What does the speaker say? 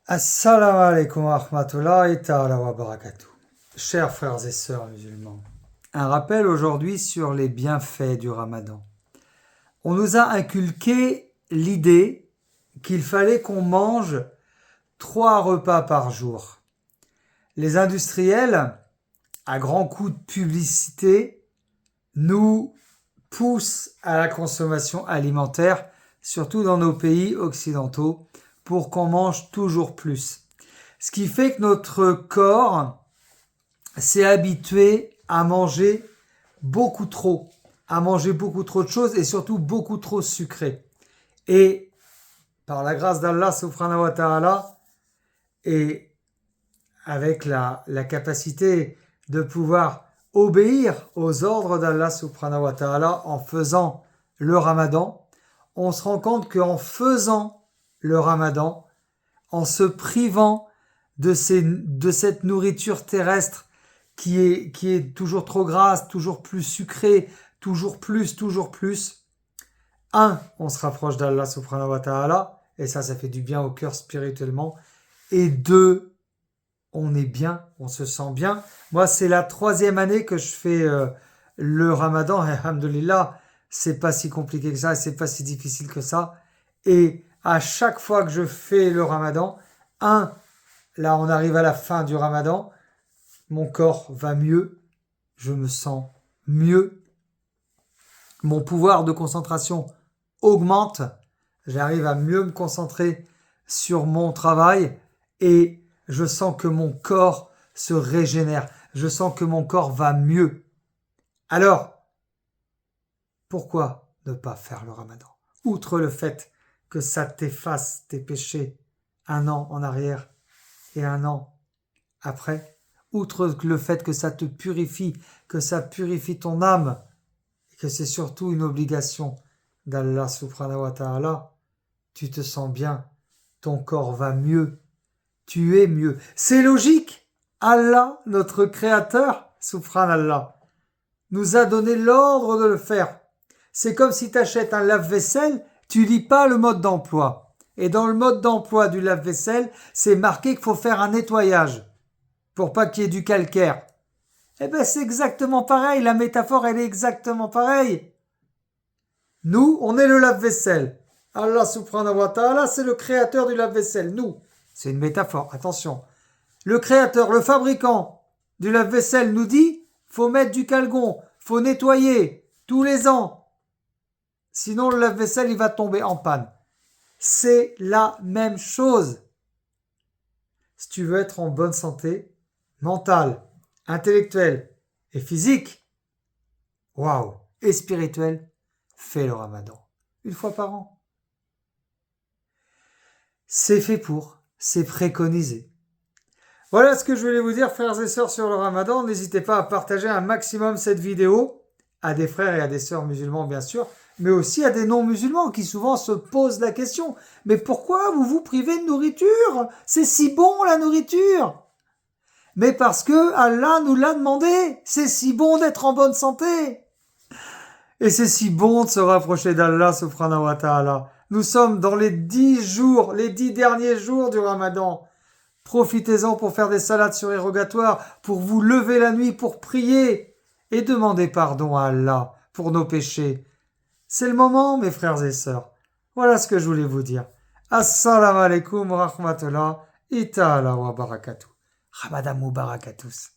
Assalamu alaikum wa rahmatullahi ta'ala wa barakatuh. Chers frères et sœurs musulmans, un rappel aujourd'hui sur les bienfaits du Ramadan. On nous a inculqué l'idée qu'il fallait qu'on mange 3 repas par jour. Les industriels, à grands coups de publicité, nous poussent à la consommation alimentaire, surtout dans nos pays occidentaux, pour qu'on mange toujours plus. Ce qui fait que notre corps s'est habitué à manger beaucoup trop, de choses et surtout beaucoup trop sucré. Et par la grâce d'Allah subhanahu wa ta'ala et avec la capacité de pouvoir obéir aux ordres d'Allah subhanahu wa ta'ala en faisant le Ramadan, on se rend compte qu'en faisant le Ramadan, en se privant de cette nourriture terrestre qui est toujours trop grasse, toujours plus sucrée, toujours plus. On se rapproche d'Allah subhanahu wa ta'ala, et ça fait du bien au cœur spirituellement. Et 2, on est bien, on se sent bien. Moi, c'est la 3e année que je fais le Ramadan, et alhamdoulilah, c'est pas si compliqué que ça, et c'est pas si difficile que ça. Et à chaque fois que je fais le Ramadan, là on arrive à la fin du Ramadan, mon corps va mieux, je me sens mieux, mon pouvoir de concentration augmente, j'arrive à mieux me concentrer sur mon travail et je sens que mon corps se régénère, je sens que mon corps va mieux. Alors, pourquoi ne pas faire le Ramadan? Outre le fait que ça t'efface tes péchés 1 an en arrière et 1 an après, outre le fait que ça te purifie, que ça purifie ton âme, et que c'est surtout une obligation d'Allah subhanahu wa ta'ala, tu te sens bien, ton corps va mieux, tu es mieux. C'est logique, Allah, notre créateur, subhanallah, nous a donné l'ordre de le faire. C'est comme si tu achètes un lave-vaisselle, tu lis pas le mode d'emploi. Et dans le mode d'emploi du lave-vaisselle, c'est marqué qu'il faut faire un nettoyage pour pas qu'il y ait du calcaire. Eh ben, c'est exactement pareil. La métaphore, elle est exactement pareille. Nous, on est le lave-vaisselle. Allah subhanahu wa ta'ala, c'est le créateur du lave-vaisselle. Nous, c'est une métaphore, attention. Le créateur, le fabricant du lave-vaisselle nous dit, faut mettre du calgon, faut nettoyer tous les ans. Sinon, le lave-vaisselle, il va tomber en panne. C'est la même chose. Si tu veux être en bonne santé, mentale, intellectuelle et physique, et spirituelle, fais le Ramadan. 1 fois par an. C'est fait pour, c'est préconisé. Voilà ce que je voulais vous dire, frères et sœurs, sur le Ramadan. N'hésitez pas à partager un maximum cette vidéo à des frères et à des sœurs musulmans, bien sûr, mais aussi à des non-musulmans qui souvent se posent la question « Mais pourquoi vous vous privez de nourriture? C'est si bon la nourriture !» Mais parce que Allah nous l'a demandé. C'est si bon d'être en bonne santé. Et c'est si bon de se rapprocher d'Allah subhanahu wa ta'ala. Nous sommes dans les 10 derniers jours du Ramadan. Profitez-en pour faire des salades surérogatoires, pour vous lever la nuit, pour prier et demander pardon à Allah pour nos péchés. C'est le moment, mes frères et sœurs. Voilà ce que je voulais vous dire. Assalamu alaikum wa rahmatullah wa barakatuh. Ramadan Mubarak à tous.